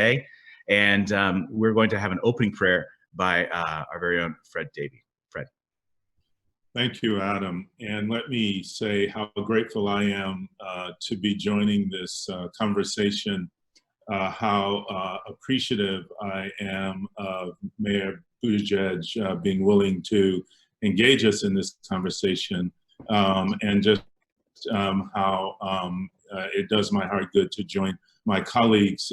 today. And we're going to have an opening prayer by our very own Fred Davey. Fred. Thank you, Adam. And let me say how grateful I am to be joining this conversation, how appreciative I am of Mayor Buttigieg being willing to engage us in this conversation, and just how it does my heart good to join my colleagues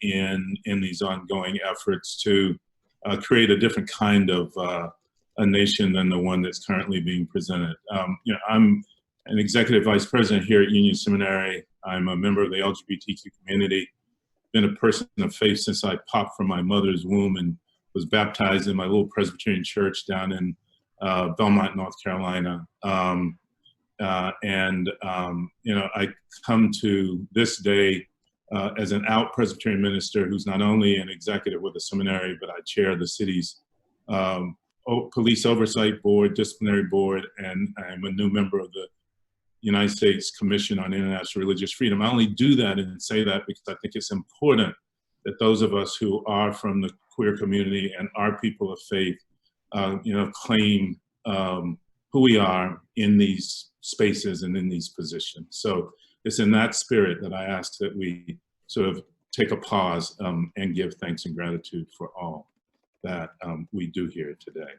in these ongoing efforts to create a different kind of a nation than the one that's currently being presented. I'm an executive vice president here at Union Seminary. I'm a member of the LGBTQ community, been a person of faith since I popped from my mother's womb and was baptized in my little Presbyterian church down in Belmont, North Carolina. I come to this day as an out Presbyterian minister who's not only an executive with the seminary, but I chair the city's police oversight board, disciplinary board, and I'm a new member of the United States Commission on International Religious Freedom. I only do that and say that because I think it's important that those of us who are from the queer community and are people of faith, claim who we are in these spaces and in these positions. So it's in that spirit that I ask that we sort of take a pause and give thanks and gratitude for all that we do here today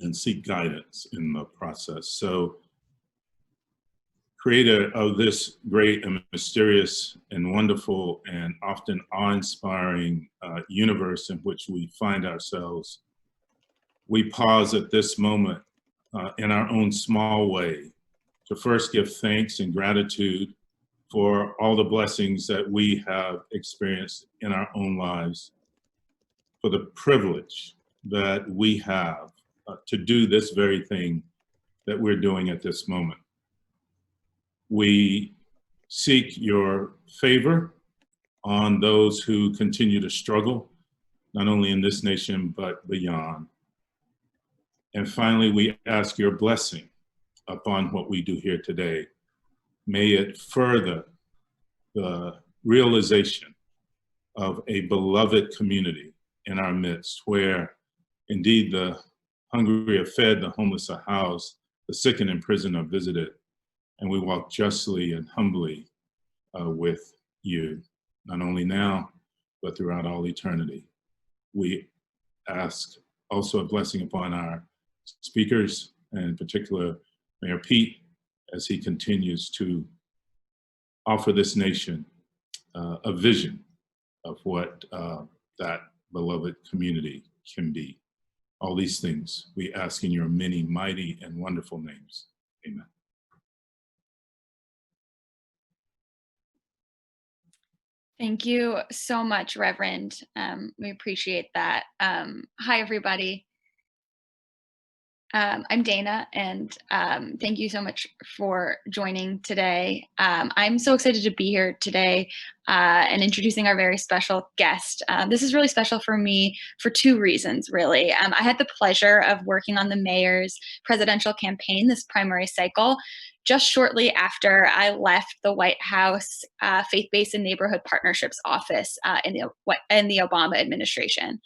and seek guidance in the process. So, creator of this great and mysterious and wonderful and often awe-inspiring universe in which we find ourselves, we pause at this moment in our own small way to first give thanks and gratitude for all the blessings that we have experienced in our own lives, for the privilege that we have to do this very thing that we're doing at this moment. We seek your favor on those who continue to struggle, not only in this nation, but beyond. And finally, we ask your blessing upon what we do here today. May it further the realization of a beloved community in our midst, where indeed the hungry are fed, the homeless are housed, the sick and in prison are visited, and we walk justly and humbly with you, not only now, but throughout all eternity. We ask also a blessing upon our speakers, and in particular, Mayor Pete, as he continues to offer this nation a vision of what that beloved community can be. All these things we ask in your many mighty and wonderful names. Amen. Thank you so much, Reverend. We appreciate that. Hi, everybody. I'm Dana, and thank you so much for joining today. I'm so excited to be here today and introducing our very special guest. This is really special for me for two reasons, really. I had the pleasure of working on the mayor's presidential campaign this primary cycle just shortly after I left the White House Faith-Based and Neighborhood Partnerships Office in the Obama administration.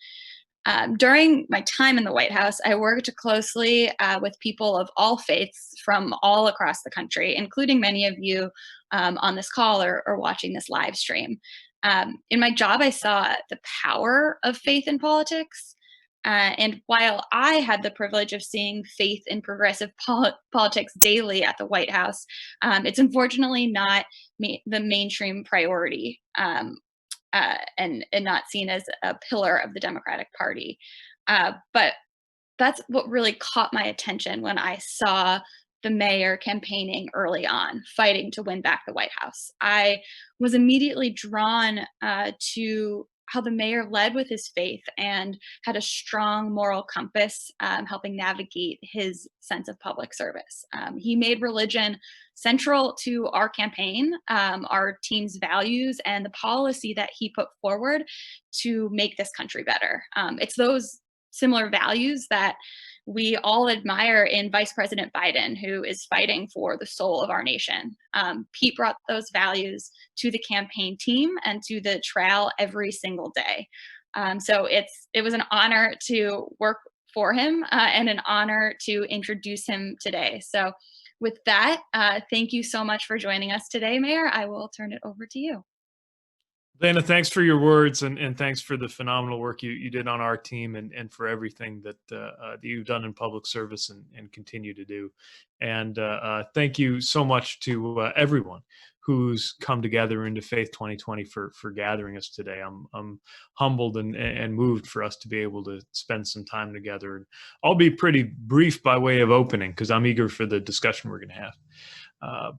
During my time in the White House, I worked closely with people of all faiths from all across the country, including many of you on this call or watching this live stream. In my job, I saw the power of faith in politics. And while I had the privilege of seeing faith in progressive politics daily at the White House, it's unfortunately not the mainstream priority. And not seen as a pillar of the Democratic Party. But that's what really caught my attention when I saw the mayor campaigning early on, fighting to win back the White House. I was immediately drawn to how the mayor led with his faith and had a strong moral compass, helping navigate his sense of public service. He made religion central to our campaign, our team's values, and the policy that he put forward to make this country better. It's those similar values that we all admire in Vice President Biden, who is fighting for the soul of our nation. Pete brought those values to the campaign team and to the trail every single day. So it was an honor to work for him and an honor to introduce him today. So with that, thank you so much for joining us today, Mayor. I will turn it over to you. Dana, thanks for your words and thanks for the phenomenal work you did on our team and for everything that you've done in public service and continue to do. And thank you so much to everyone who's come together into Faith 2020 for gathering us today. I'm humbled and moved for us to be able to spend some time together. And I'll be pretty brief by way of opening because I'm eager for the discussion we're going to have.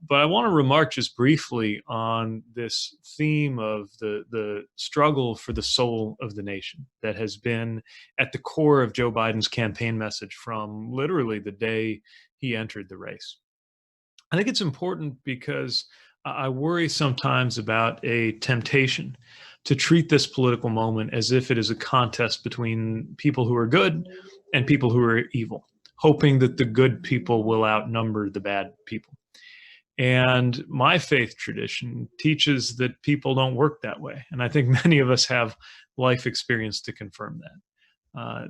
But I want to remark just briefly on this theme of the struggle for the soul of the nation that has been at the core of Joe Biden's campaign message from literally the day he entered the race. I think it's important because I worry sometimes about a temptation to treat this political moment as if it is a contest between people who are good and people who are evil, hoping that the good people will outnumber the bad people. And my faith tradition teaches that people don't work that way. And I think many of us have life experience to confirm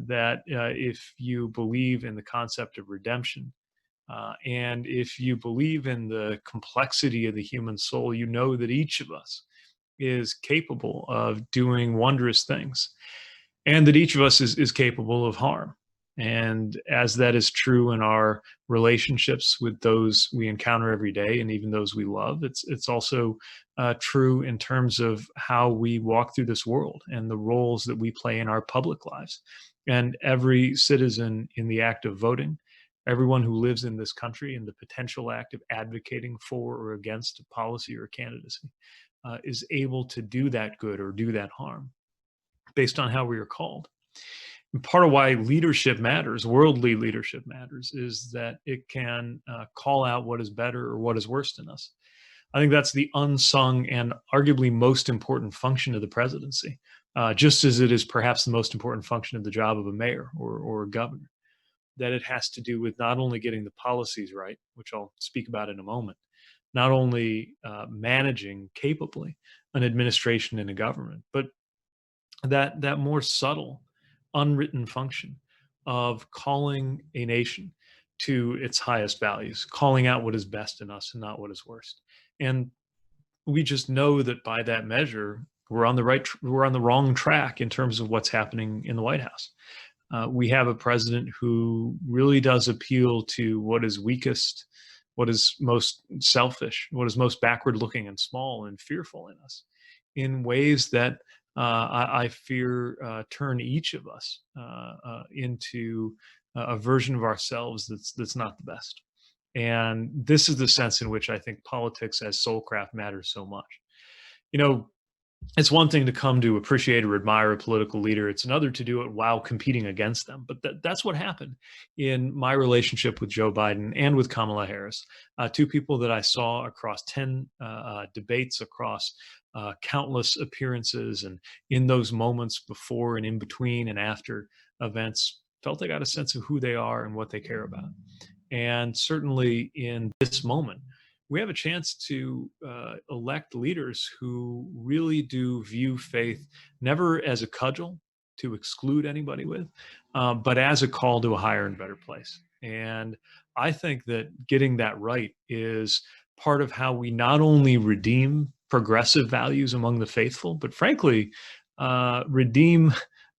that. If you believe in the concept of redemption, and if you believe in the complexity of the human soul, you know that each of us is capable of doing wondrous things, and that each of us is capable of harm. And as that is true in our relationships with those we encounter every day and even those we love, it's also true in terms of how we walk through this world and the roles that we play in our public lives. And every citizen in the act of voting, everyone who lives in this country in the potential act of advocating for or against a policy or candidacy is able to do that good or do that harm based on how we are called. And part of why leadership matters, worldly leadership matters, is that it can call out what is better or what is worse in us. I think that's the unsung and arguably most important function of the presidency, just as it is perhaps the most important function of the job of a mayor or a governor, that it has to do with not only getting the policies right, which I'll speak about in a moment, not only managing capably an administration and a government, but that more subtle, unwritten function of calling a nation to its highest values, calling out what is best in us and not what is worst. And we just know that by that measure, we're on the wrong track in terms of what's happening in the White House. We have a president who really does appeal to what is weakest, what is most selfish, what is most backward looking and small and fearful in us in ways that I fear turn each of us into a version of ourselves that's not the best. And this is the sense in which I think politics as soulcraft matters so much. You know, it's one thing to come to appreciate or admire a political leader. It's another to do it while competing against them. But that's what happened in my relationship with Joe Biden and with Kamala Harris, two people that I saw across 10 debates, across countless appearances, and in those moments before and in between and after events, felt I got a sense of who they are and what they care about. And certainly in this moment, we have a chance to elect leaders who really do view faith never as a cudgel to exclude anybody with, but as a call to a higher and better place. And I think that getting that right is part of how we not only redeem progressive values among the faithful, but frankly, redeem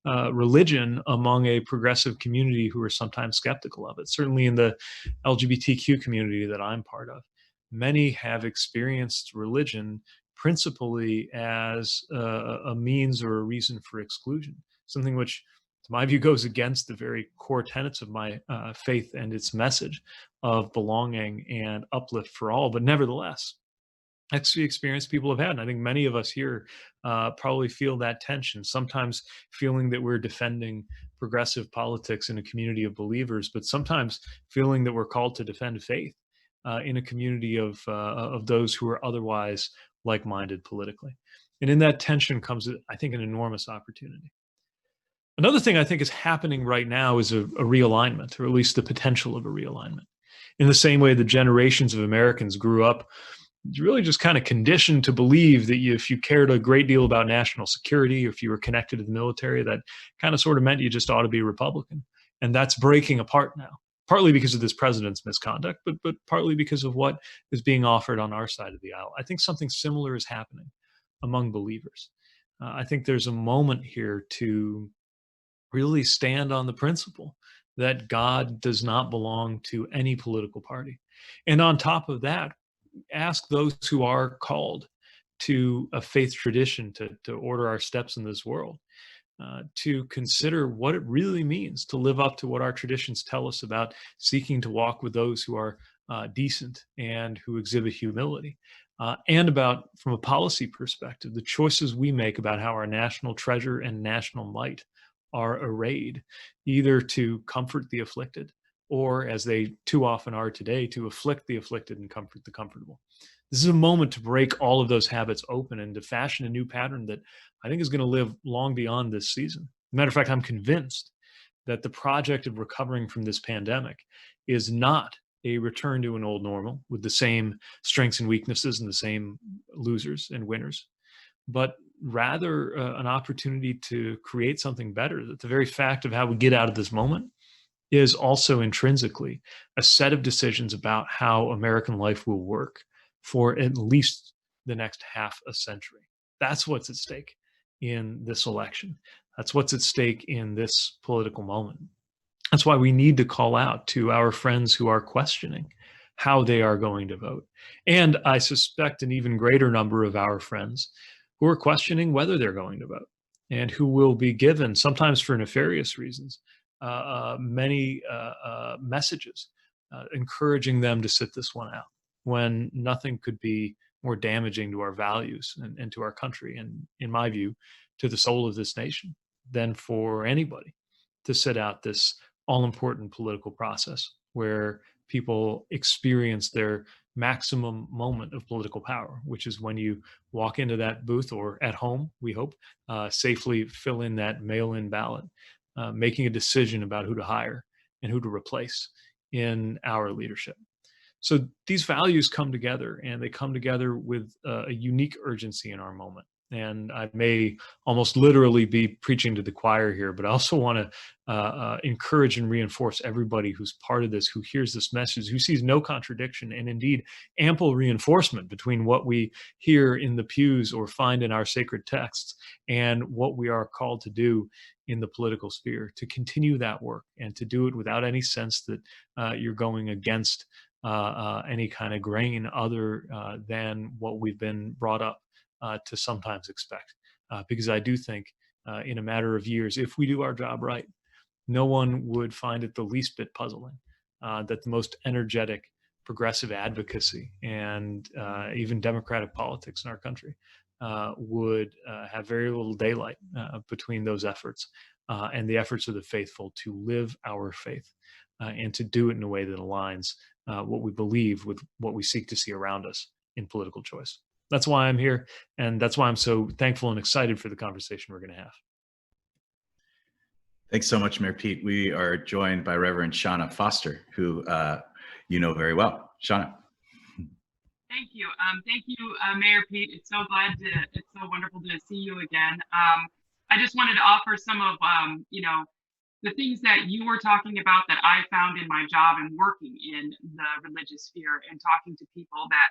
religion among a progressive community who are sometimes skeptical of it. Certainly in the LGBTQ community that I'm part of, many have experienced religion principally as a means or a reason for exclusion, something which, to my view, goes against the very core tenets of my faith and its message of belonging and uplift for all. But nevertheless, that's the experience people have had. And I think many of us here probably feel that tension, sometimes feeling that we're defending progressive politics in a community of believers, but sometimes feeling that we're called to defend faith in a community of those who are otherwise like-minded politically. And in that tension comes, I think, an enormous opportunity. Another thing I think is happening right now is a realignment, or at least the potential of a realignment. In the same way that generations of Americans grew up really just kind of conditioned to believe that if you cared a great deal about national security, or if you were connected to the military, that kind of sort of meant you just ought to be a Republican. And that's breaking apart now, partly because of this president's misconduct, but partly because of what is being offered on our side of the aisle. I think something similar is happening among believers. I think there's a moment here to really stand on the principle that God does not belong to any political party. And on top of that, ask those who are called to a faith tradition to order our steps in this world, to consider what it really means to live up to what our traditions tell us about seeking to walk with those who are decent and who exhibit humility. And about, from a policy perspective, the choices we make about how our national treasure and national might are arrayed, either to comfort the afflicted, or, as they too often are today, to afflict the afflicted and comfort the comfortable. This is a moment to break all of those habits open and to fashion a new pattern that I think is going to live long beyond this season. As a matter of fact, I'm convinced that the project of recovering from this pandemic is not a return to an old normal with the same strengths and weaknesses and the same losers and winners, but rather an opportunity to create something better. That the very fact of how we get out of this moment is also intrinsically a set of decisions about how American life will work for at least the next half a century. That's what's at stake in this election. That's what's at stake in this political moment. That's why we need to call out to our friends who are questioning how they are going to vote. And I suspect an even greater number of our friends who are questioning whether they're going to vote, and who will be given, sometimes for nefarious reasons, many messages encouraging them to sit this one out, when nothing could be more damaging to our values and to our country, and, in my view, to the soul of this nation, than for anybody to sit out this all-important political process where people experience their maximum moment of political power, which is when you walk into that booth, or at home, we hope, safely fill in that mail-in ballot, making a decision about who to hire and who to replace in our leadership. So these values come together, and they come together with a unique urgency in our moment. And I may almost literally be preaching to the choir here, but I also want to encourage and reinforce everybody who's part of this, who hears this message, who sees no contradiction and indeed ample reinforcement between what we hear in the pews or find in our sacred texts and what we are called to do in the political sphere, to continue that work and to do it without any sense that you're going against any kind of grain other than what we've been brought up to sometimes expect. Because I do think in a matter of years, if we do our job right, no one would find it the least bit puzzling that the most energetic progressive advocacy and even democratic politics in our country would have very little daylight between those efforts and the efforts of the faithful to live our faith and to do it in a way that aligns what we believe with what we seek to see around us in political choice. That's why I'm here, and that's why I'm so thankful and excited for the conversation we're going to have. Thanks so much, Mayor Pete. We are joined by Reverend Shawna Foster, who you know very well. Shawna. Thank you. Thank you, Mayor Pete. It's so wonderful to see you again. I just wanted to offer some of, the things that you were talking about that I found in my job and working in the religious sphere and talking to people that,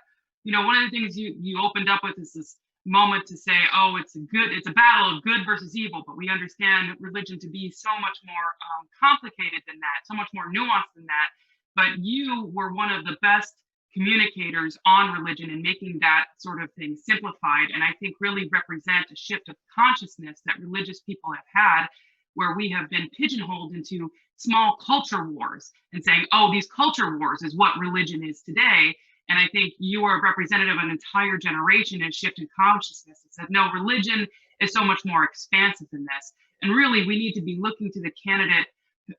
one of the things you opened up with is this moment to say, oh, it's a battle of good versus evil, but we understand religion to be so much more complicated than that, so much more nuanced than that. But you were one of the best communicators on religion and making that sort of thing simplified, and I think really represent a shift of consciousness that religious people have had, where we have been pigeonholed into small culture wars and saying, oh, these culture wars is what religion is today. And I think you are a representative of an entire generation and shifted consciousness that said, no, religion is so much more expansive than this. And really, we need to be looking to the candidate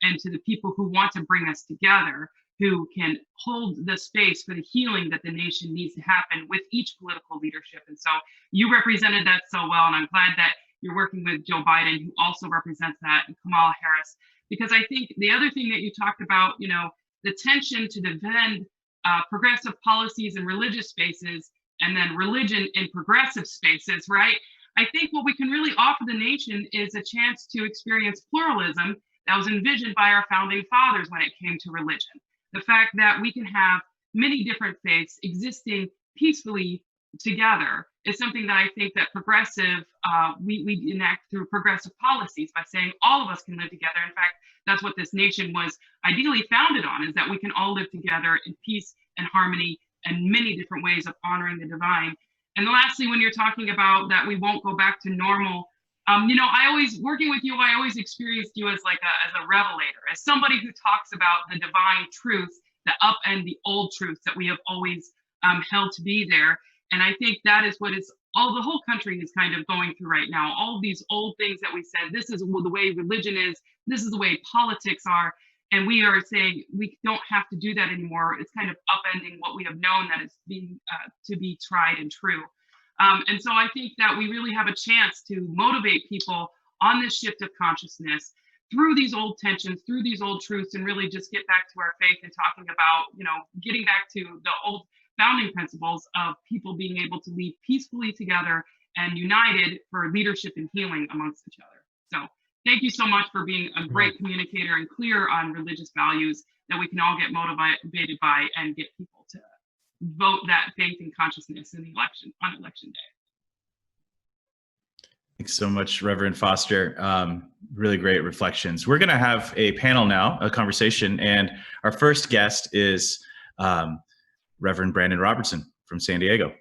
and to the people who want to bring us together, who can hold the space for the healing that the nation needs to happen with each political leadership. And so you represented that so well, and I'm glad that you're working with Joe Biden, who also represents that, and Kamala Harris. Because I think the other thing that you talked about, the tension to defend progressive policies in religious spaces and then religion in progressive spaces, right? I think what we can really offer the nation is a chance to experience pluralism that was envisioned by our founding fathers when it came to religion. The fact that we can have many different faiths existing peacefully together is something that I think that progressive, we enact through progressive policies by saying all of us can live together. In fact, that's what this nation was ideally founded on, is that we can all live together in peace and harmony and many different ways of honoring the divine. And lastly, when you're talking about that we won't go back to normal, I always, working with you, I always experienced you as as a revelator, as somebody who talks about the divine truths that upend the old truths that we have always held to be there. And I think that is what is the whole country is kind of going through right now. All of these old things that we said, this is the way religion is, this is the way politics are. And we are saying we don't have to do that anymore. It's kind of upending what we have known that is being to be tried and true. And so I think that we really have a chance to motivate people on this shift of consciousness through these old tensions, through these old truths, and really just get back to our faith and talking about, getting back to the old founding principles of people being able to live peacefully together and united for leadership and healing amongst each other. So thank you so much for being a great communicator and clear on religious values that we can all get motivated by and get people to vote that faith and consciousness in the election on election day. Thanks so much, Reverend Foster. Really great reflections. We're going to have a panel now, a conversation, and our first guest is Reverend Brandon Robertson from San Diego.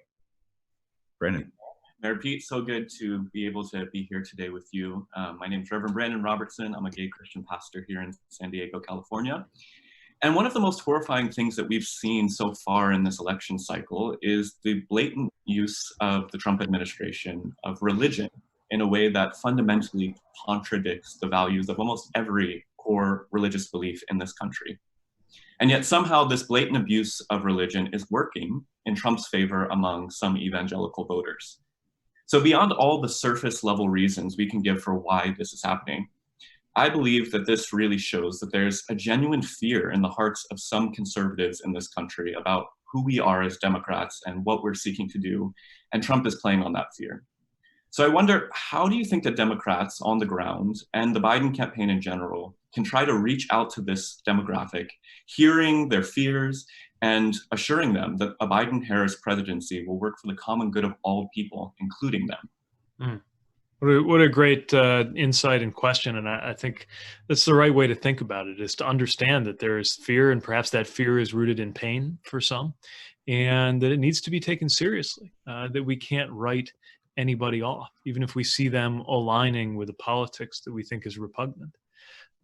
Brandon. Mayor Pete, so good to be able to be here today with you. My name is Reverend Brandon Robertson. I'm a gay Christian pastor here in San Diego, California. And one of the most horrifying things that we've seen so far in this election cycle is the blatant use of the Trump administration of religion in a way that fundamentally contradicts the values of almost every core religious belief in this country. And yet somehow this blatant abuse of religion is working in Trump's favor among some evangelical voters. So beyond all the surface level reasons we can give for why this is happening, I believe that this really shows that there's a genuine fear in the hearts of some conservatives in this country about who we are as Democrats and what we're seeking to do, and Trump is playing on that fear. So I wonder, how do you think that Democrats on the ground and the Biden campaign in general can try to reach out to this demographic, hearing their fears and assuring them that a Biden-Harris presidency will work for the common good of all people, including them? What a great insight and question. And I think that's the right way to think about it, is to understand that there is fear, and perhaps that fear is rooted in pain for some, and that it needs to be taken seriously, that we can't write anybody off, even if we see them aligning with the politics that we think is repugnant.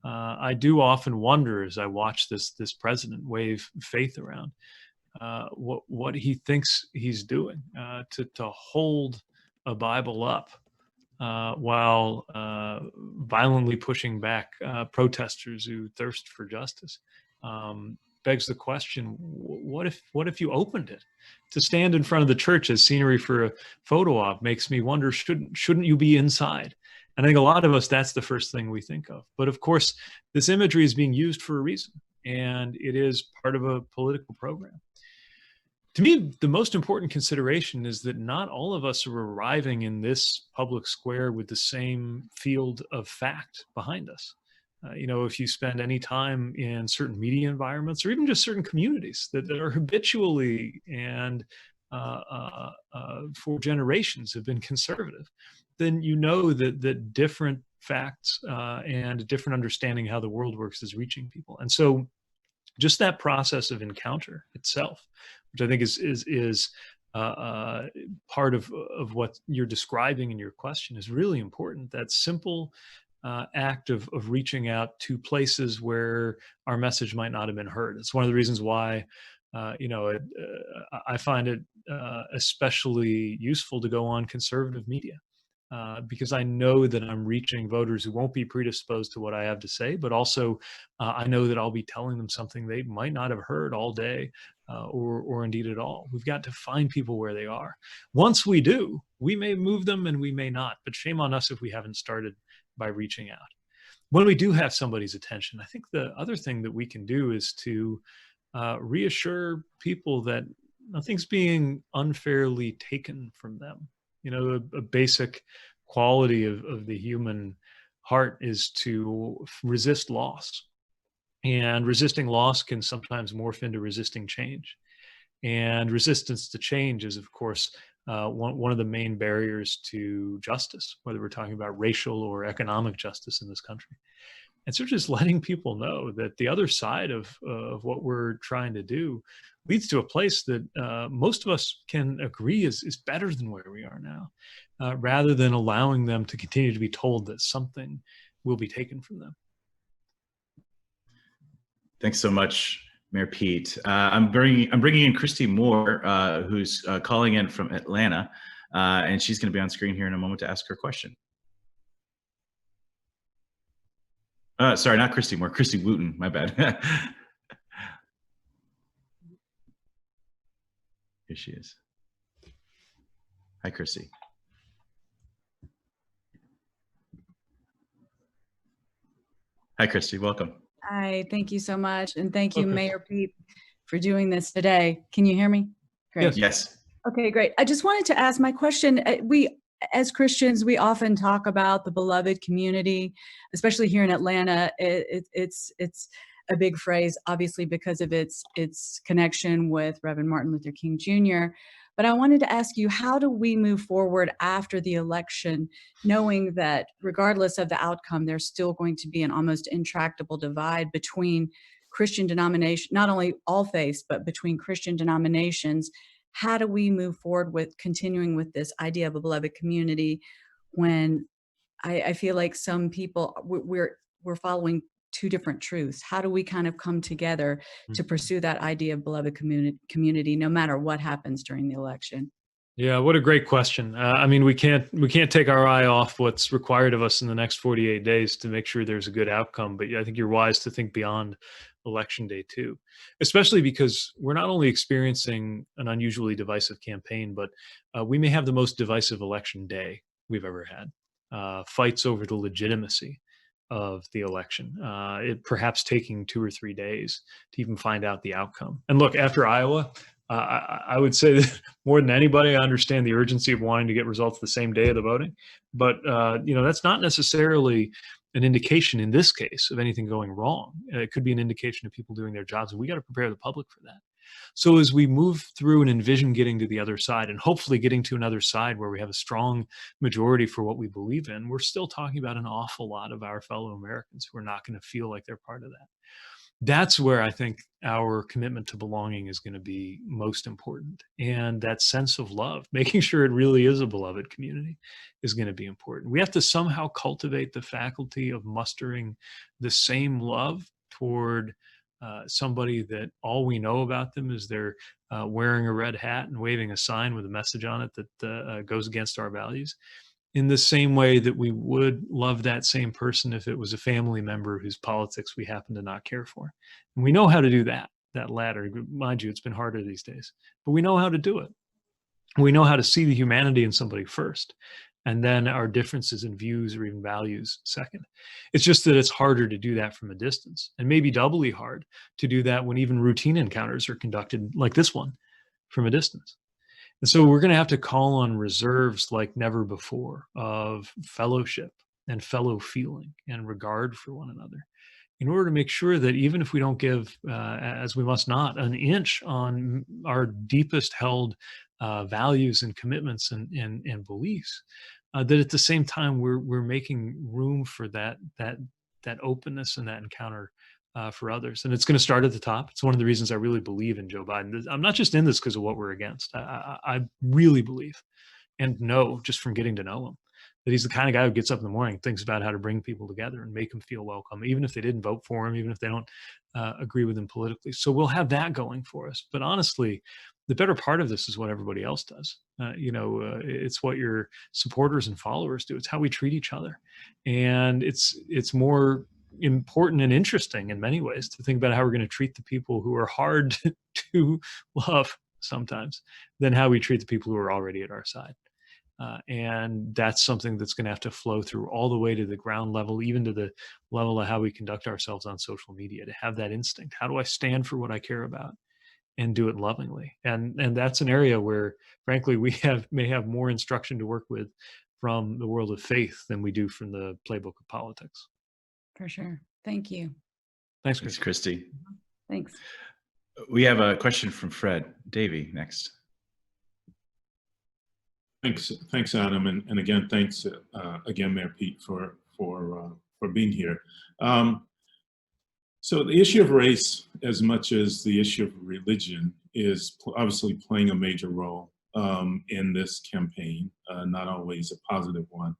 I do often wonder, as I watch this president wave faith around, what he thinks he's doing, to hold a Bible up while violently pushing back protesters who thirst for justice. Begs the question: what if you opened it? To stand in front of the church as scenery for a photo op makes me wonder, shouldn't you be inside? And I think a lot of us, that's the first thing we think of. But of course, this imagery is being used for a reason, and it is part of a political program. To me, the most important consideration is that not all of us are arriving in this public square with the same field of fact behind us. If you spend any time in certain media environments, or even just certain communities that are habitually and for generations have been conservative, then you know that different facts and a different understanding how the world works is reaching people. And so just that process of encounter itself, which I think is part of what you're describing in your question, is really important. That simple act of reaching out to places where our message might not have been heard. It's one of the reasons why I find it especially useful to go on conservative media, because I know that I'm reaching voters who won't be predisposed to what I have to say, but also I know that I'll be telling them something they might not have heard all day, or indeed at all. We've got to find people where they are. Once we do, We may move them and we may not, but shame on us if we haven't started by reaching out. When we do have somebody's attention, I think the other thing that we can do is to reassure people that nothing's being unfairly taken from them. You know, a basic quality of the human heart is to resist loss. And resisting loss can sometimes morph into resisting change. And resistance to change is, of course, one of the main barriers to justice, whether we're talking about racial or economic justice in this country. And so just letting people know that the other side of what we're trying to do leads to a place that most of us can agree is better than where we are now, rather than allowing them to continue to be told that something will be taken from them. Thanks so much, Mayor Pete. I'm bringing in Christy Moore, who's calling in from Atlanta, and she's going to be on screen here in a moment to ask her question. Sorry, not Christy Moore, Christy Wooten, my bad. Here she is. Hi, Christy. Hi, Christy, welcome. Hi, thank you so much. And thank you, Okay. Mayor Pete, for doing this today. Can you hear me? Great. Yes. Okay, great. I just wanted to ask my question. We, as Christians, we often talk about the beloved community, especially here in Atlanta. It's a big phrase, obviously, because of its connection with Reverend Martin Luther King Jr. But I wanted to ask you, how do we move forward after the election, knowing that regardless of the outcome, there's still going to be an almost intractable divide between Christian denomination, not only all faiths, but between Christian denominations? How do we move forward with continuing with this idea of a beloved community when I feel like some people, we're following two different truths? How do we kind of come together to pursue that idea of beloved community, no matter what happens during the election? Yeah, what a great question. I mean, we can't take our eye off what's required of us in the next 48 days to make sure there's a good outcome. But I think you're wise to think beyond election day too, especially because we're not only experiencing an unusually divisive campaign, but we may have the most divisive election day we've ever had. Fights over the legitimacy of the election, it perhaps taking 2 or 3 days to even find out the outcome. And look, after Iowa, I would say that more than anybody, I understand the urgency of wanting to get results the same day of the voting. But that's not necessarily an indication in this case of anything going wrong. It could be an indication of people doing their jobs, and we got to prepare the public for that. So as we move through and envision getting to the other side, and hopefully getting to another side where we have a strong majority for what we believe in, we're still talking about an awful lot of our fellow Americans who are not going to feel like they're part of that. That's where I think our commitment to belonging is going to be most important. And that sense of love, making sure it really is a beloved community, is going to be important. We have to somehow cultivate the faculty of mustering the same love toward somebody that all we know about them is they're wearing a red hat and waving a sign with a message on it that goes against our values, in the same way that we would love that same person if it was a family member whose politics we happen to not care for. And we know how to do that latter. Mind you, it's been harder these days, but we know how to do it. We know how to see the humanity in somebody first, and then our differences in views or even values second. It's just that it's harder to do that from a distance, and maybe doubly hard to do that when even routine encounters are conducted like this one from a distance. And so we're going to have to call on reserves like never before of fellowship and fellow feeling and regard for one another, in order to make sure that even if we don't give, as we must not, an inch on our deepest held values and commitments and beliefs, that at the same time we're making room for that openness and that encounter for others. And it's going to start at the top. It's one of the reasons I really believe in Joe Biden. I'm not just in this because of what we're against. I really believe and know, just from getting to know him, that he's the kind of guy who gets up in the morning, thinks about how to bring people together and make them feel welcome, even if they didn't vote for him, even if they don't agree with him politically. So we'll have that going for us. But honestly, the better part of this is what everybody else does. It's what your supporters and followers do. It's how we treat each other. And it's more important and interesting in many ways to think about how we're going to treat the people who are hard to love sometimes than how we treat the people who are already at our side. And that's something that's going to have to flow through all the way to the ground level, even to the level of how we conduct ourselves on social media, to have that instinct. How do I stand for what I care about and do it lovingly? And that's an area where, frankly, we may have more instruction to work with from the world of faith than we do from the playbook of politics. For sure. Thank you. Thanks, Thanks, Christy. Christy. Thanks. We have a question from Fred. Davey, next. Thanks, Adam, and again, thanks again, Mayor Pete, for being here. So the issue of race, as much as the issue of religion, is obviously playing a major role in this campaign, not always a positive one.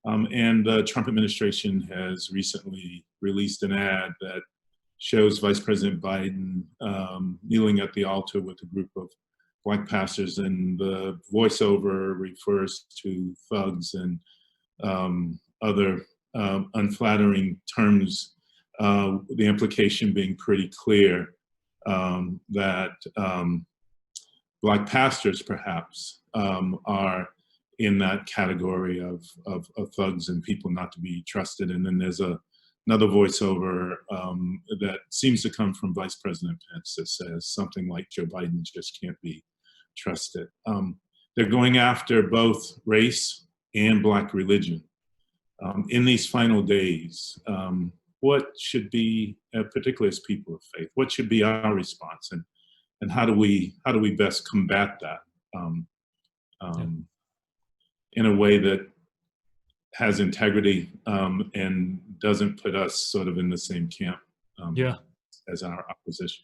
And the Trump administration has recently released an ad that shows Vice President Biden kneeling at the altar with a group of Black pastors, and the voiceover refers to thugs and other unflattering terms, the implication being pretty clear that Black pastors perhaps are in that category of thugs and people not to be trusted. And then there's another voiceover that seems to come from Vice President Pence that says something like Joe Biden just can't be trusted. They're going after both race and Black religion. In these final days, what should be, particularly as people of faith, what should be our response, and how do we best combat that in a way that has integrity and doesn't put us sort of in the same camp as our opposition?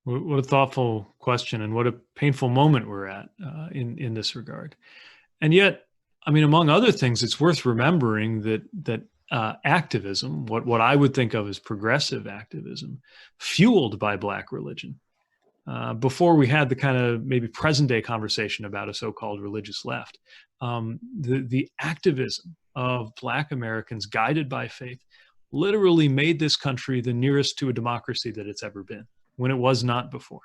What a thoughtful question, and what a painful moment we're at in this regard. And yet, I mean, among other things, it's worth remembering that activism, what I would think of as progressive activism, fueled by Black religion, before we had the kind of maybe present day conversation about a so-called religious left, the activism of Black Americans guided by faith literally made this country the nearest to a democracy that it's ever been, when it was not before.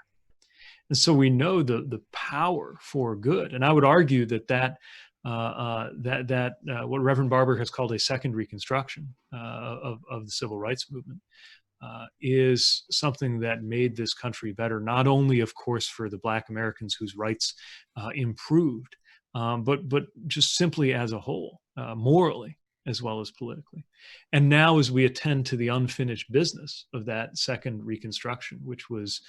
And so we know the power for good. And I would argue that what Reverend Barber has called a second reconstruction of the civil rights movement is something that made this country better, not only, of course, for the Black Americans whose rights improved, but just simply as a whole, morally as well as politically. And now, as we attend to the unfinished business of that second reconstruction, which was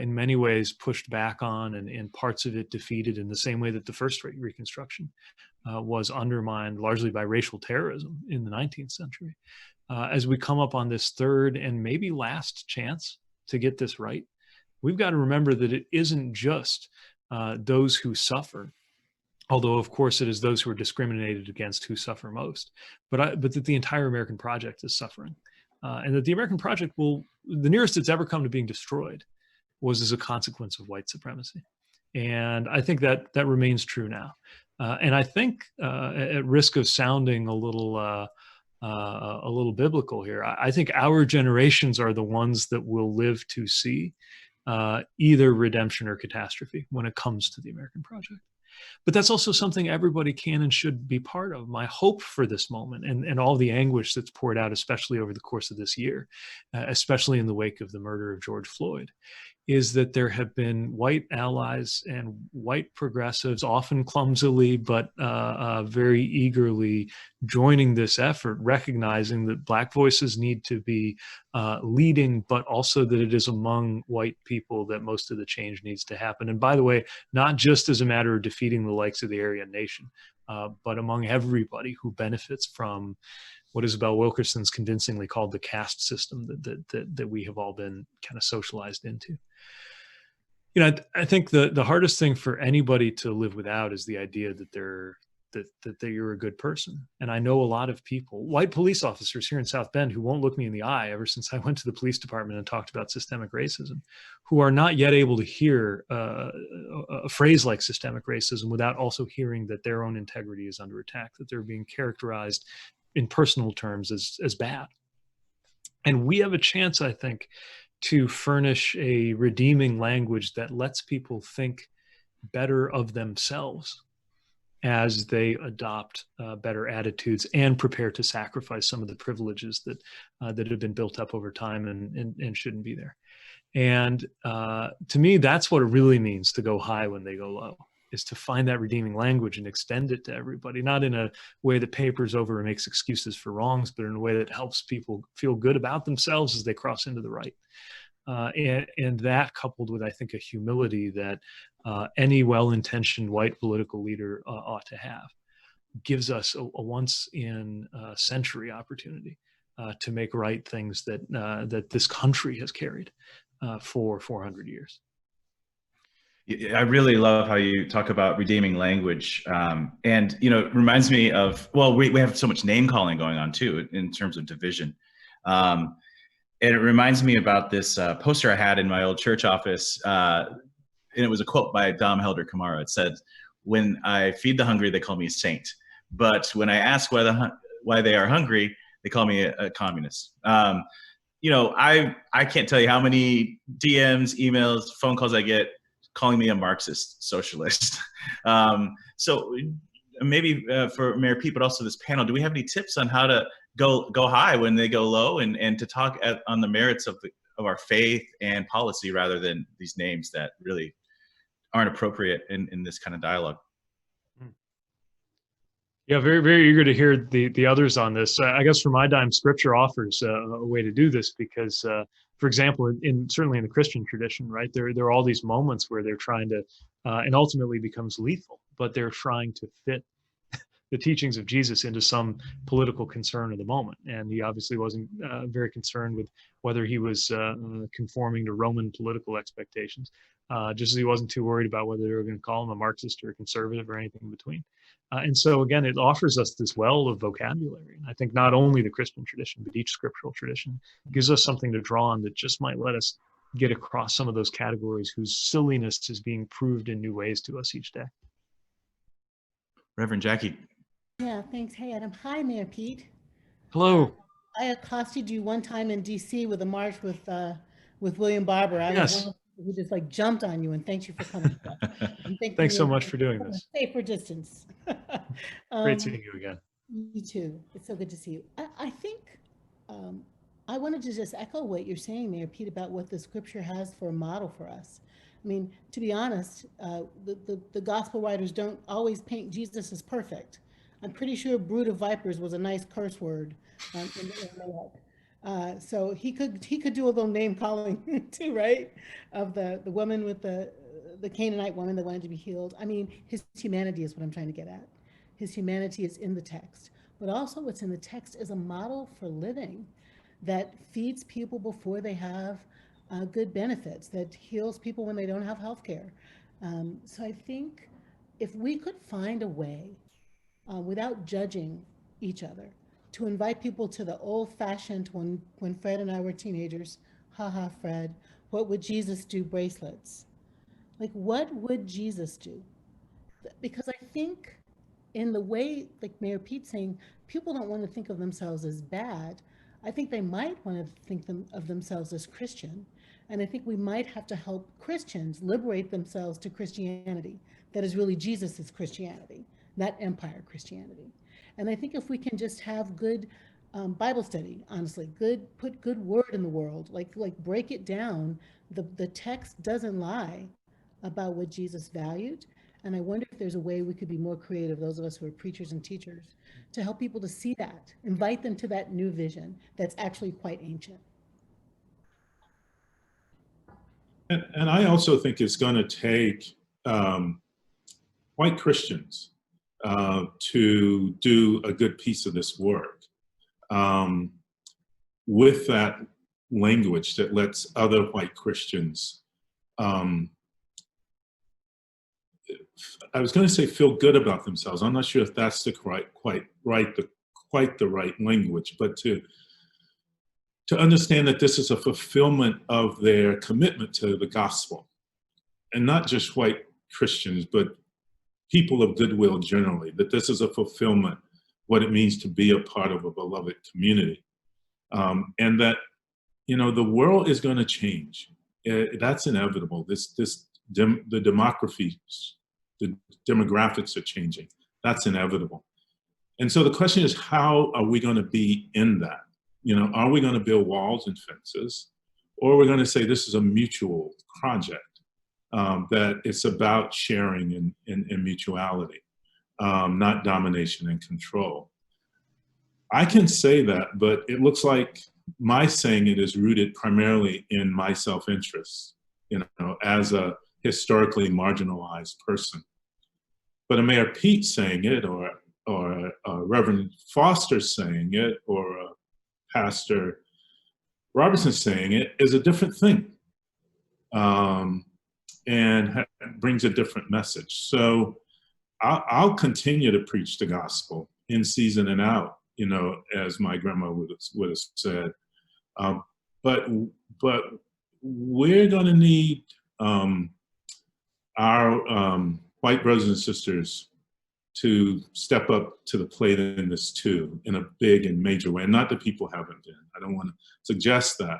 in many ways pushed back on and parts of it defeated in the same way that the first reconstruction was undermined largely by racial terrorism in the 19th century. As we come up on this third and maybe last chance to get this right, we've got to remember that it isn't just those who suffer, although of course it is those who are discriminated against who suffer most, but that the entire American project is suffering, and that the American project the nearest it's ever come to being destroyed was as a consequence of white supremacy. And I think that remains true now. And I think at risk of sounding a little biblical here, I think our generations are the ones that will live to see either redemption or catastrophe when it comes to the American project. But that's also something everybody can and should be part of. My hope for this moment and all the anguish that's poured out, especially over the course of this year, especially in the wake of the murder of George Floyd, is that there have been white allies and white progressives, often clumsily, but very eagerly joining this effort, recognizing that Black voices need to be leading, but also that it is among white people that most of the change needs to happen. And by the way, not just as a matter of defeating the likes of the Aryan Nation, but among everybody who benefits from what Isabel Wilkerson's convincingly called the caste system that we have all been kind of socialized into. You know, I think the hardest thing for anybody to live without is the idea that you're a good person. And I know a lot of people, white police officers here in South Bend, who won't look me in the eye ever since I went to the police department and talked about systemic racism, who are not yet able to hear a phrase like systemic racism without also hearing that their own integrity is under attack, that they're being characterized in personal terms as bad. And we have a chance, I think, to furnish a redeeming language that lets people think better of themselves as they adopt better attitudes and prepare to sacrifice some of the privileges that have been built up over time and shouldn't be there. And to me, that's what it really means to go high when they go low, is to find that redeeming language and extend it to everybody, not in a way that papers over and makes excuses for wrongs, but in a way that helps people feel good about themselves as they cross into the right. And that, coupled with, I think, a humility that any well-intentioned white political leader ought to have, gives us a once-in-a-century opportunity to make right things that this country has carried for 400 years. I really love how you talk about redeeming language. And, it reminds me of, well, we have so much name calling going on too, in terms of division. And it reminds me about this poster I had in my old church office. And it was a quote by Dom Helder Camara. It said, "When I feed the hungry, they call me a saint. But when I ask why they are hungry, they call me a communist." I can't tell you how many DMs, emails, phone calls I get calling me a Marxist socialist. So maybe for Mayor Pete, but also this panel, do we have any tips on how to go high when they go low, and to talk on the merits of our faith and policy, rather than these names that really aren't appropriate in this kind of dialogue? Yeah, very, very eager to hear the others on this. I guess for my dime, Scripture offers a way to do this because, for example, certainly in the Christian tradition, right, there are all these moments where they're trying to, and ultimately becomes lethal, but they're trying to fit the teachings of Jesus into some political concern of the moment. And he obviously wasn't very concerned with whether he was conforming to Roman political expectations, just as he wasn't too worried about whether they were going to call him a Marxist or a conservative or anything in between. And so again, it offers us this well of vocabulary. And I think not only the Christian tradition, but each scriptural tradition gives us something to draw on that just might let us get across some of those categories whose silliness is being proved in new ways to us each day. Reverend Jackie. Yeah, thanks. Hey, Adam. Hi, Mayor Pete. Hello. I accosted you one time in DC with a march with William Barber. I was one of the people who just jumped on you, and thanks you for coming. Thanks so much for doing this. Safer distance. Great seeing you again. You too. It's so good to see you. I think I wanted to just echo what you're saying, Mayor Pete, about what the scripture has for a model for us. I mean, to be honest, the gospel writers don't always paint Jesus as perfect. I'm pretty sure brood of vipers was a nice curse word in the Aramaic. So he could do a little name calling too, right? Of the woman with the Canaanite woman that wanted to be healed. I mean, his humanity is what I'm trying to get at. His humanity is in the text, but also what's in the text is a model for living that feeds people before they have good benefits, that heals people when they don't have health care. So I think if we could find a way without judging each other, to invite people to the old-fashioned, when Fred and I were teenagers, haha, Fred, what would Jesus do bracelets. Like, what would Jesus do? Because I think in the way, like Mayor Pete's saying, people don't want to think of themselves as bad. I think they might want to think of themselves as Christian. And I think we might have to help Christians liberate themselves to Christianity. That is really Jesus's Christianity, not empire Christianity. And I think if we can just have good Bible study, honestly, put good word in the world, like break it down, the text doesn't lie about what Jesus valued. And I wonder if there's a way we could be more creative, those of us who are preachers and teachers, to help people to see that, invite them to that new vision that's actually quite ancient. And I also think it's going to take white Christians to do a good piece of this work with that language that lets other white Christians, I was going to say feel good about themselves. I'm not sure if that's the quite the right language, but to understand that this is a fulfillment of their commitment to the gospel, and not just white Christians, but people of goodwill generally, that this is a fulfillment, what it means to be a part of a beloved community. And that, the world is going to change. That's inevitable. The demographics are changing. That's inevitable. And so the question is, how are we going to be in that? You know, are we going to build walls and fences, or are we going to say this is a mutual project, that it's about sharing and mutuality, not domination and control? I can say that, but it looks like my saying it is rooted primarily in my self-interest, you know, as a historically marginalized person. But a Mayor Pete saying it, or Reverend Foster saying it, or Pastor Robertson saying it is a different thing, and brings a different message. So I'll continue to preach the gospel in season and out, you know, as my grandma would have said. But we're going to need our white brothers and sisters to step up to the plate in this too, in a big and major way. And not that people haven't been. I don't want to suggest that.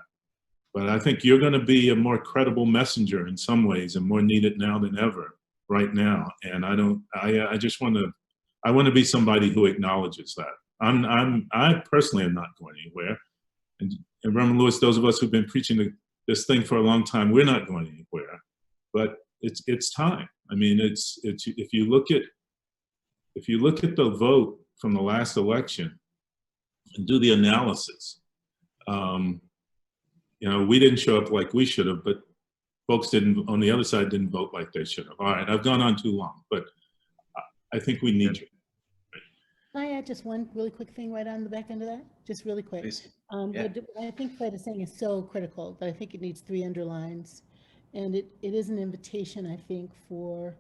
But I think you're going to be a more credible messenger in some ways, and more needed now than ever right now. And I want to be somebody who acknowledges that. I personally am not going anywhere. And Reverend Lewis, those of us who've been preaching this thing for a long time, we're not going anywhere. But it's time. I mean, if you look at the vote from the last election and do the analysis, you know, we didn't show up like we should have, but folks on the other side didn't vote like they should have. All right, I've gone on too long, but I think we need you. Can I add just one really quick thing right on the back end of that? Just really quick. Yeah. What I think Fred is saying is so critical that I think it needs 3 underlines. And it is an invitation, I think, for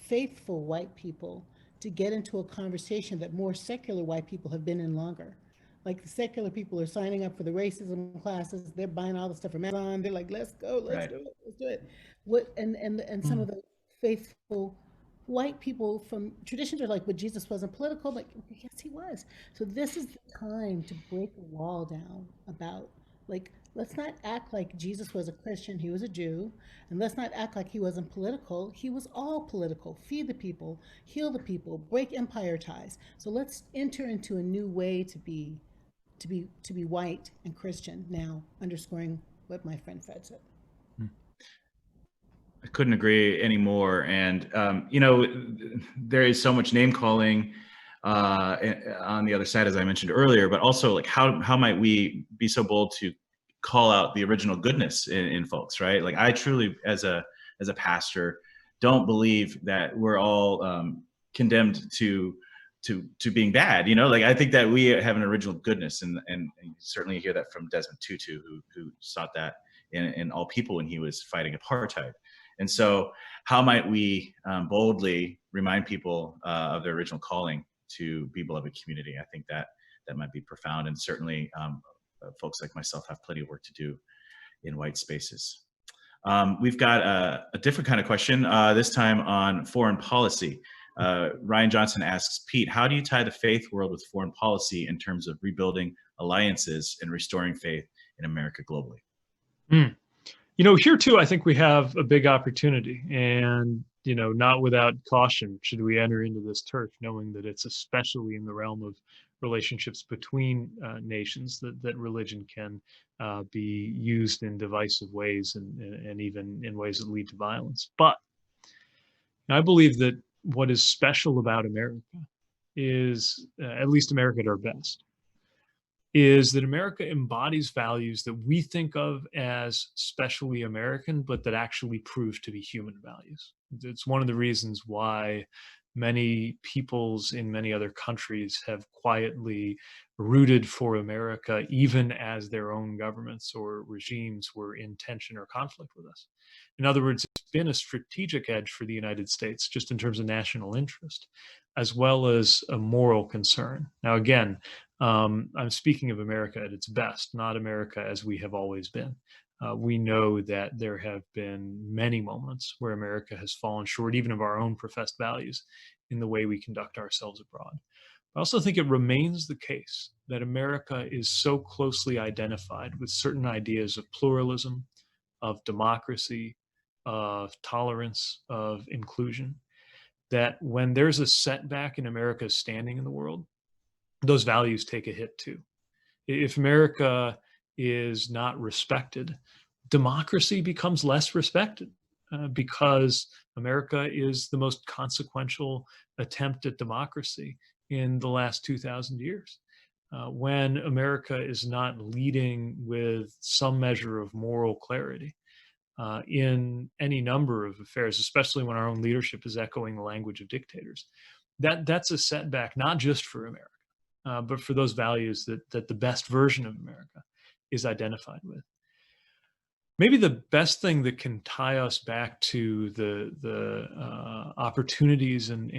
faithful white people to get into a conversation that more secular white people have been in longer. Like, the secular people are signing up for the racism classes, they're buying all the stuff from Amazon, they're like, let's go, let's do it, let's do it. And some of the faithful white people from traditions are like, but Jesus wasn't political. Like, yes, he was. So this is the time to break the wall down about, like, let's not act like Jesus was a Christian, he was a Jew, and let's not act like he wasn't political. He was all political. Feed the people, heal the people, break empire ties. So let's enter into a new way to be white and Christian now, underscoring what my friend Fred said. I couldn't agree anymore. And, you know, there is so much name calling on the other side, as I mentioned earlier, but also, like, how might we be so bold to call out the original goodness in folks, right? Like, I truly, as a pastor, don't believe that we're all condemned to being bad, you know? Like, I think that we have an original goodness, and you certainly hear that from Desmond Tutu, who sought that in all people when he was fighting apartheid. And so how might we boldly remind people of their original calling to be beloved community? I think that might be profound, and certainly folks like myself have plenty of work to do in white spaces. We've got a different kind of question, this time on foreign policy. Ryan Johnson asks, Pete, how do you tie the faith world with foreign policy in terms of rebuilding alliances and restoring faith in America globally? You know, here too, I think we have a big opportunity, and, you know, not without caution should we enter into this turf, knowing that it's especially in the realm of relationships between nations that religion can be used in divisive ways, and even in ways that lead to violence. But I believe that what is special about America is, at least America at our best, is that America embodies values that we think of as specially American, but that actually prove to be human values. It's one of the reasons why many peoples in many other countries have quietly rooted for America, even as their own governments or regimes were in tension or conflict with us. In other words, it's been a strategic edge for the United States, just in terms of national interest, as well as a moral concern. Now, again, I'm speaking of America at its best, not America as we have always been. We know that there have been many moments where America has fallen short, even of our own professed values, in the way we conduct ourselves abroad. I also think it remains the case that America is so closely identified with certain ideas of pluralism, of democracy, of tolerance, of inclusion, that when there's a setback in America's standing in the world, those values take a hit too. If America is not respected, democracy becomes less respected because America is the most consequential attempt at democracy in the last 2,000 years. When America is not leading with some measure of moral clarity in any number of affairs, especially when our own leadership is echoing the language of dictators, that's a setback, not just for America, but for those values that the best version of America is identified with. Maybe the best thing that can tie us back to the opportunities and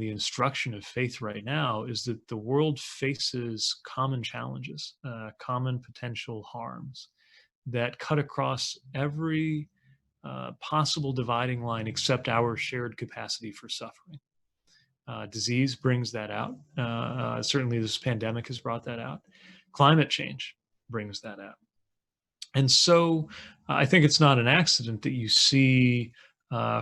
the instruction of faith right now is that the world faces common challenges, common potential harms that cut across every possible dividing line except our shared capacity for suffering. Disease brings that out. Certainly this pandemic has brought that out. Climate change brings that out. And so I think it's not an accident that you see,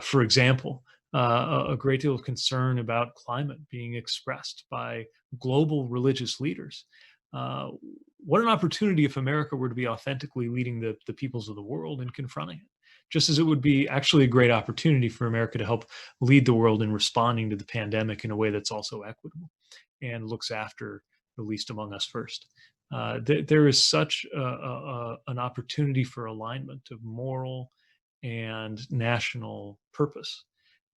for example, a great deal of concern about climate being expressed by global religious leaders. What an opportunity if America were to be authentically leading the peoples of the world and confronting it. Just as it would be actually a great opportunity for America to help lead the world in responding to the pandemic in a way that's also equitable and looks after the least among us first. There is such an opportunity for alignment of moral and national purpose.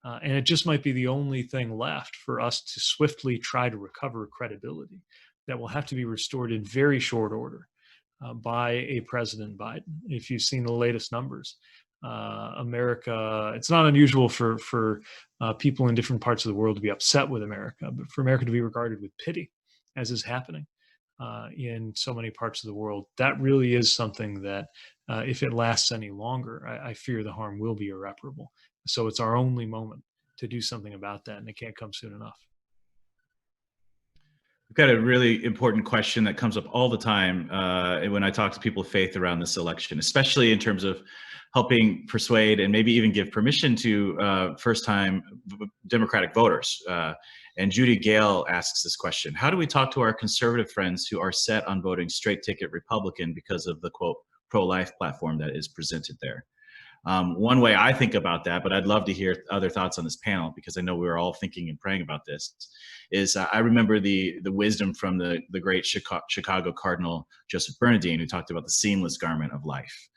And it just might be the only thing left for us to swiftly try to recover credibility that will have to be restored in very short order by a President Biden. If you've seen the latest numbers, America, it's not unusual for people in different parts of the world to be upset with America, but for America to be regarded with pity, as is happening in so many parts of the world, that really is something that if it lasts any longer, I fear the harm will be irreparable. So it's our only moment to do something about that, and it can't come soon enough. We've got a really important question that comes up all the time when I talk to people of faith around this election, especially in terms of helping persuade and maybe even give permission to first-time Democratic voters. And Judy Gale asks this question: how do we talk to our conservative friends who are set on voting straight ticket Republican because of the quote pro-life platform that is presented there? One way I think about that, but I'd love to hear other thoughts on this panel because I know we were all thinking and praying about this, is I remember the wisdom from the great Chicago Cardinal Joseph Bernardine, who talked about the seamless garment of life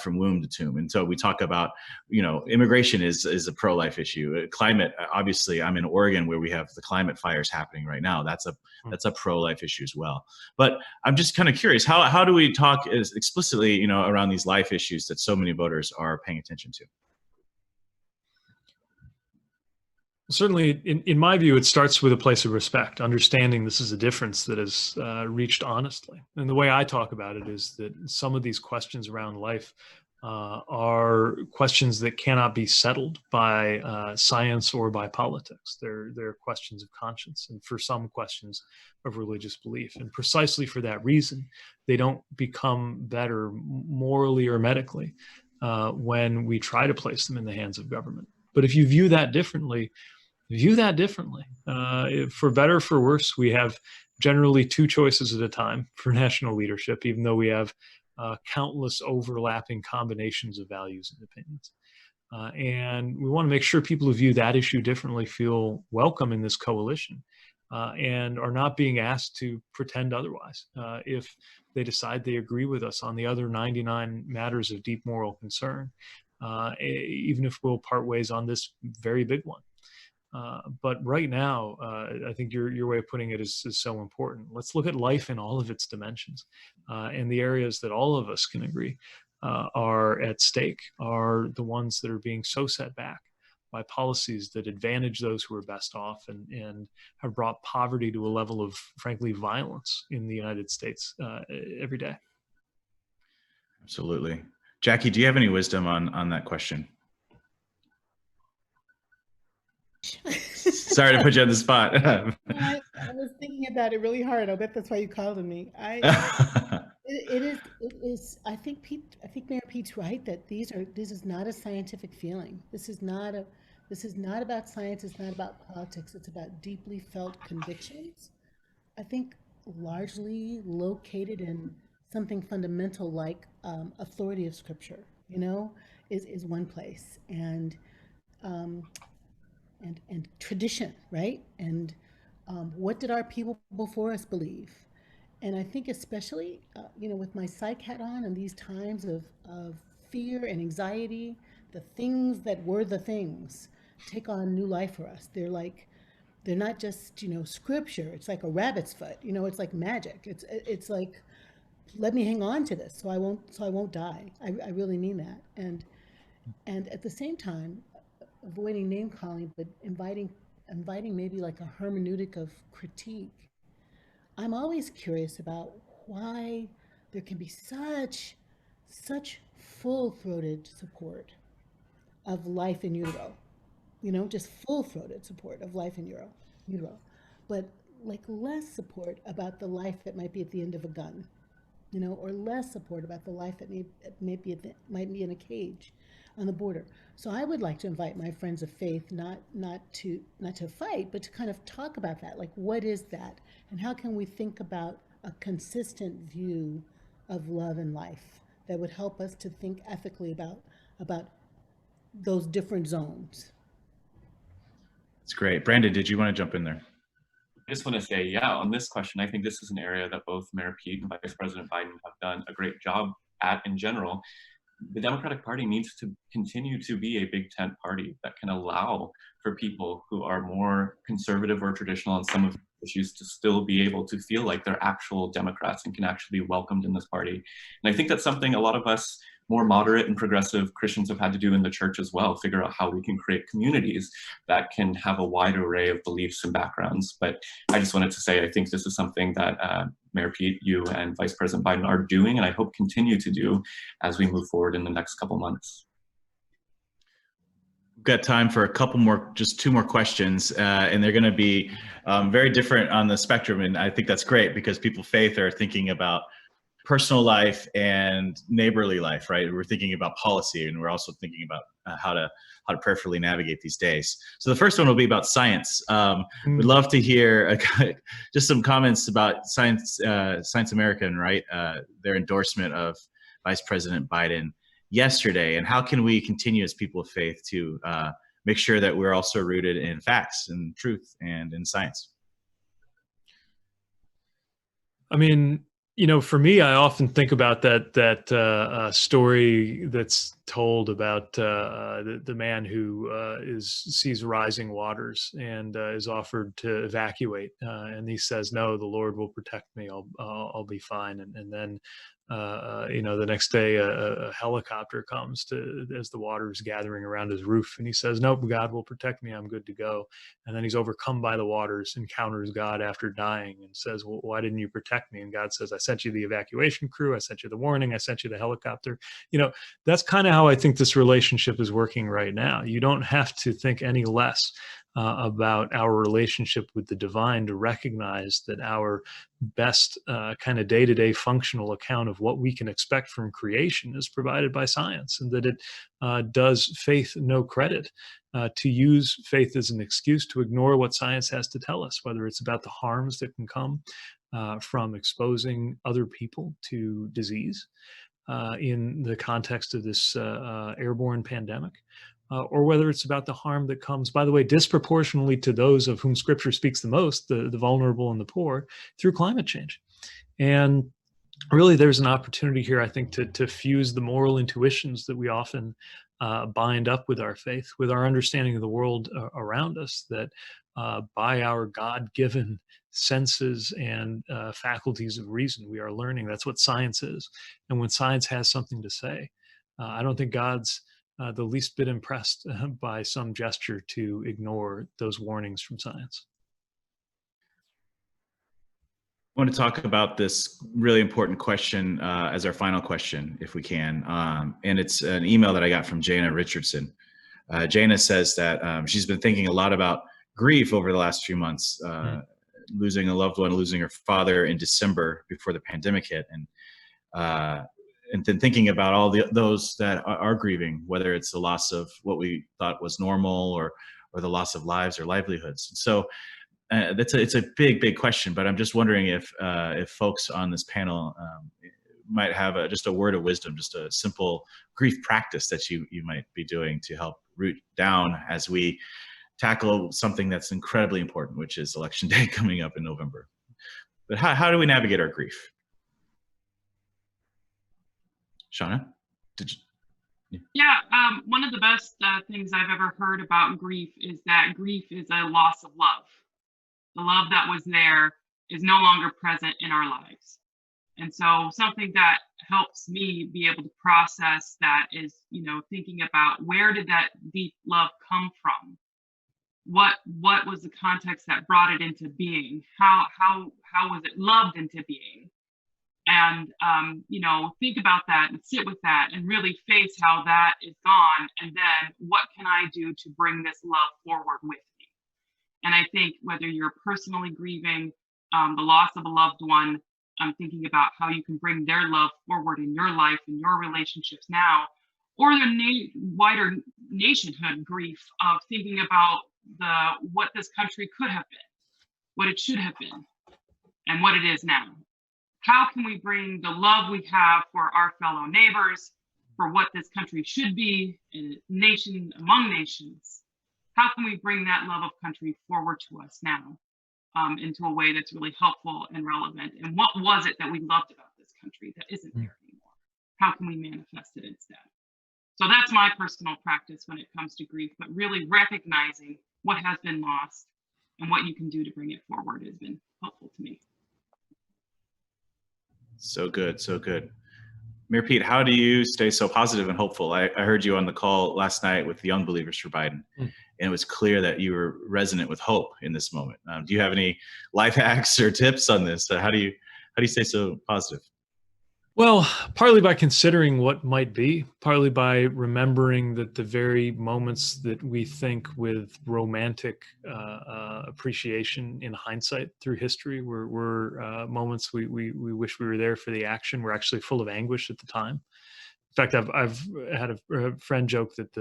from womb to tomb. And so we talk about, immigration is a pro-life issue. Climate, obviously, I'm in Oregon where we have the climate fires happening right now. That's a pro-life issue as well. But I'm just kind of curious, how do we talk as explicitly, around these life issues that so many voters are paying attention to? Certainly, in my view, it starts with a place of respect, understanding this is a difference that is reached honestly. And the way I talk about it is that some of these questions around life are questions that cannot be settled by science or by politics. They're questions of conscience, and for some, questions of religious belief. And precisely for that reason, they don't become better morally or medically when we try to place them in the hands of government. But if you view that differently, for better or for worse, we have generally two choices at a time for national leadership, even though we have countless overlapping combinations of values and opinions. And we want to make sure people who view that issue differently feel welcome in this coalition and are not being asked to pretend otherwise if they decide they agree with us on the other 99 matters of deep moral concern, even if we'll part ways on this very big one. But right now, I think your way of putting it is so important. Let's look at life in all of its dimensions, and the areas that all of us can agree are at stake are the ones that are being so set back by policies that advantage those who are best off and have brought poverty to a level of, frankly, violence in the United States every day. Absolutely. Jackie, do you have any wisdom on that question? Sorry to put you on the spot. I was thinking about it really hard. I bet that's why you called on me. It is. I think Mayor Pete's right that this is not a scientific feeling. This is not This is not about science, it's not about politics, it's about deeply felt convictions. I think largely located in something fundamental like authority of scripture, is one place. Um, and tradition, right? And what did our people before us believe? And I think especially, with my psych hat on and these times of fear and anxiety, the things that were the things take on new life for us. They're not just, scripture. It's like a rabbit's foot, it's like magic. It's like, let me hang on to this so I won't die. I really mean that. And at the same time, avoiding name calling, but inviting maybe like a hermeneutic of critique. I'm always curious about why there can be such full-throated support of life in utero, just full-throated support of life in utero, but like less support about the life that might be at the end of a gun, or less support about the life that might be in a cage on the border. So I would like to invite my friends of faith not to fight, but to kind of talk about that. Like, what is that, and how can we think about a consistent view of love and life that would help us to think ethically about those different zones? That's great. Brandon, did you want to jump in there? I just want to say, yeah, on this question, I think this is an area that both Mayor Pete and Vice President Biden have done a great job at in general. The Democratic Party needs to continue to be a big tent party that can allow for people who are more conservative or traditional on some of the issues to still be able to feel like they're actual Democrats and can actually be welcomed in this party. And I think that's something a lot of us more moderate and progressive Christians have had to do in the church as well, figure out how we can create communities that can have a wide array of beliefs and backgrounds. But I just wanted to say, I think this is something that Mayor Pete, you and Vice President Biden are doing, and I hope continue to do as we move forward in the next couple months. We've got time for a couple more, just two more questions, and they're going to be very different on the spectrum. And I think that's great because people of faith are thinking about personal life and neighborly life, right? We're thinking about policy, and we're also thinking about how to prayerfully navigate these days. So the first one will be about science. We'd love to hear just some comments about Science American, right? Their endorsement of Vice President Biden yesterday, and how can we continue as people of faith to make sure that we're also rooted in facts and truth and in science? I mean, for me, I often think about that story that's told about the man who sees rising waters and is offered to evacuate, and he says, "No, the Lord will protect me. I'll be fine." And then the next day a helicopter comes as the water is gathering around his roof, and he says, "Nope, God will protect me. I'm good to go." And then he's overcome by the waters, encounters God after dying, and says, "Well, why didn't you protect me?" And God says, "I sent you the evacuation crew. I sent you the warning. I sent you the helicopter." That's kind of how I think this relationship is working right now. You don't have to think any less about our relationship with the divine to recognize that our best kind of day-to-day functional account of what we can expect from creation is provided by science, and that it does faith no credit to use faith as an excuse to ignore what science has to tell us, whether it's about the harms that can come from exposing other people to disease in the context of this airborne pandemic, or whether it's about the harm that comes, by the way, disproportionately to those of whom Scripture speaks the most, the vulnerable and the poor, through climate change. And really, there's an opportunity here, I think, to fuse the moral intuitions that we often bind up with our faith, with our understanding of the world around us, that by our God-given senses and faculties of reason, we are learning. That's what science is. And when science has something to say, I don't think God's the least bit impressed by some gesture to ignore those warnings from science. I want to talk about this really important question as our final question, if we can. And it's an email that I got from Jana Richardson. Jana says that she's been thinking a lot about grief over the last few months, losing a loved one, losing her father in December before the pandemic hit. And and then thinking about all those that are grieving, whether it's the loss of what we thought was normal, or the loss of lives or livelihoods. And so it's a big question, but I'm just wondering if folks on this panel might have just a word of wisdom, just a simple grief practice that you might be doing to help root down as we tackle something that's incredibly important, which is Election Day coming up in November. But how do we navigate our grief? Shawna, did you? Yeah, one of the best things I've ever heard about grief is that grief is a loss of love. The love that was there is no longer present in our lives. And so something that helps me be able to process that is, thinking about, where did that deep love come from? What was the context that brought it into being? How was it loved into being? And, think about that and sit with that and really face how that is gone. And then what can I do to bring this love forward with me? And I think whether you're personally grieving the loss of a loved one, thinking about how you can bring their love forward in your life and your relationships now, or the wider nationhood grief of thinking about what this country could have been, what it should have been, and what it is now. How can we bring the love we have for our fellow neighbors, for what this country should be, a nation among nations? How can we bring that love of country forward to us now into a way that's really helpful and relevant? And what was it that we loved about this country that isn't there anymore? How can we manifest it instead? So that's my personal practice when it comes to grief, but really recognizing what has been lost and what you can do to bring it forward has been helpful to me. So good, so good. Mayor Pete, how do you stay so positive and hopeful? I heard you on the call last night with the Young Believers for Biden, and it was clear that you were resonant with hope in this moment. Do you have any life hacks or tips on this? How do you stay so positive? Well, partly by considering what might be, partly by remembering that the very moments that we think with romantic appreciation in hindsight through history were moments we wish we were there for the action, were actually full of anguish at the time. In fact, I've had a friend joke that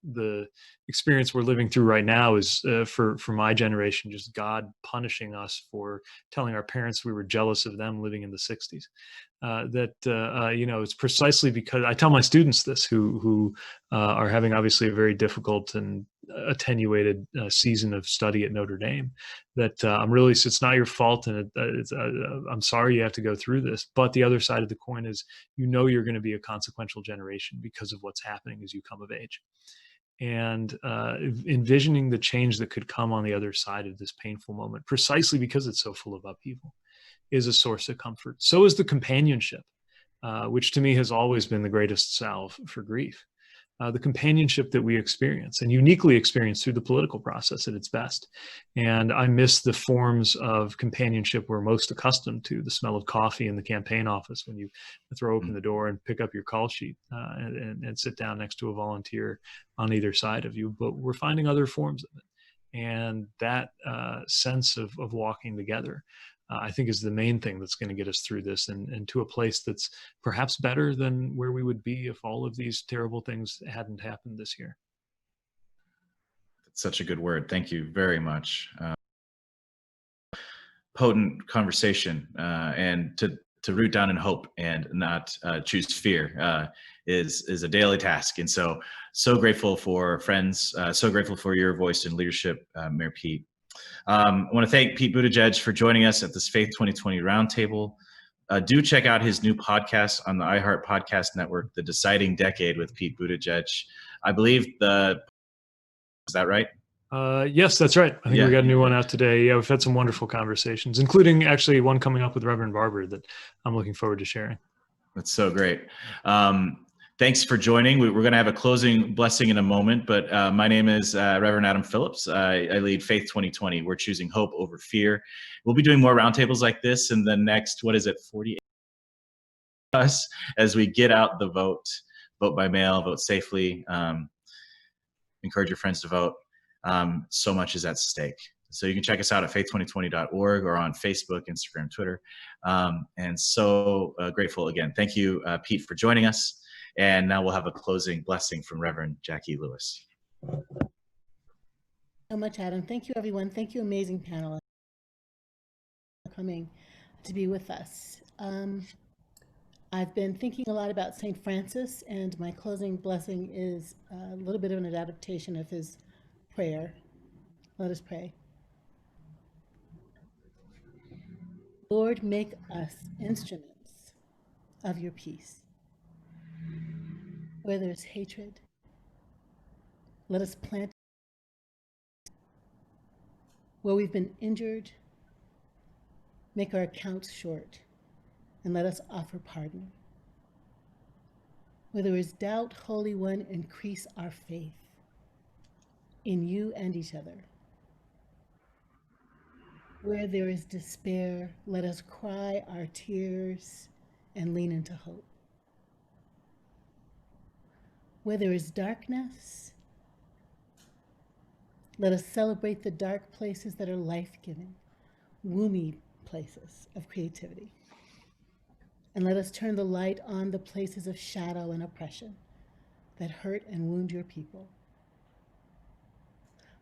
the experience we're living through right now is for my generation, just God punishing us for telling our parents we were jealous of them living in the 60s. It's precisely because I tell my students this, who are having obviously a very difficult and attenuated season of study at Notre Dame, that it's not your fault, and I'm sorry you have to go through this. But the other side of the coin is, you're going to be a consequential generation because of what's happening as you come of age. And envisioning the change that could come on the other side of this painful moment, precisely because it's so full of upheaval, is a source of comfort. So is the companionship, which to me has always been the greatest salve for grief. The companionship that we experience, and uniquely experience through the political process at its best. And I miss the forms of companionship we're most accustomed to, the smell of coffee in the campaign office when you throw open the door and pick up your call sheet and sit down next to a volunteer on either side of you. But we're finding other forms of it. And that sense of walking together, I think, is the main thing that's going to get us through this and to a place that's perhaps better than where we would be if all of these terrible things hadn't happened this year. That's such a good word. Thank you very much. Potent conversation, and to root down in hope and not choose fear is a daily task. And so grateful for friends, so grateful for your voice and leadership, Mayor Pete. I want to thank Pete Buttigieg for joining us at this Faith 2020 Roundtable. Do check out his new podcast on the iHeart Podcast Network, The Deciding Decade with Pete Buttigieg. I believe is that right? Yes, that's right. I think we got a new one out today. Yeah, we've had some wonderful conversations, including actually one coming up with Reverend Barber that I'm looking forward to sharing. That's so great. Thanks for joining. We're going to have a closing blessing in a moment, but my name is Reverend Adam Phillips. I lead Faith 2020. We're choosing hope over fear. We'll be doing more roundtables like this in the next, 48 us as we get out the vote by mail, vote safely, encourage your friends to vote. So much is at stake. So you can check us out at faith2020.org or on Facebook, Instagram, Twitter. And so grateful again. Thank you, Pete, for joining us. And now we'll have a closing blessing from Reverend Jackie Lewis. So much, Adam. Thank you, everyone. Thank you, amazing panelists, for coming to be with us. I've been thinking a lot about St. Francis, and my closing blessing is a little bit of an adaptation of his prayer. Let us pray. Lord, make us instruments of your peace. Where there's hatred, let us plant. Where we've been injured, make our accounts short, and let us offer pardon. Where there is doubt, Holy One, increase our faith in you and each other. Where there is despair, let us cry our tears and lean into hope. Where there is darkness, let us celebrate the dark places that are life-giving, womby places of creativity. And let us turn the light on the places of shadow and oppression that hurt and wound your people.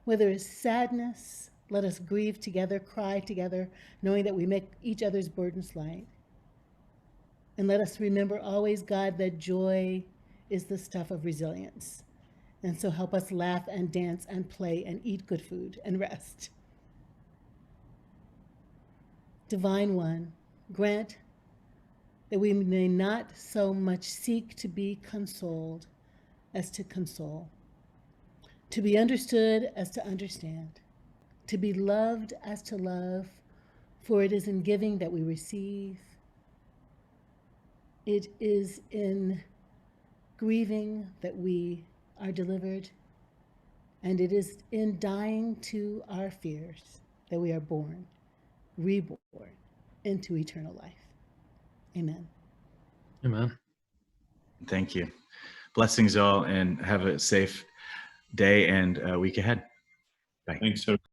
Where there is sadness, let us grieve together, cry together, knowing that we make each other's burdens light. And let us remember always, God, that joy is the stuff of resilience. And so help us laugh and dance and play and eat good food and rest. Divine One, grant that we may not so much seek to be consoled as to console, to be understood as to understand, to be loved as to love, for it is in giving that we receive. It is in grieving that we are delivered, and it is in dying to our fears that we are born, reborn into eternal life. Amen. Amen. Thank you. Blessings all, and have a safe day and week ahead. Bye. Thanks, sir.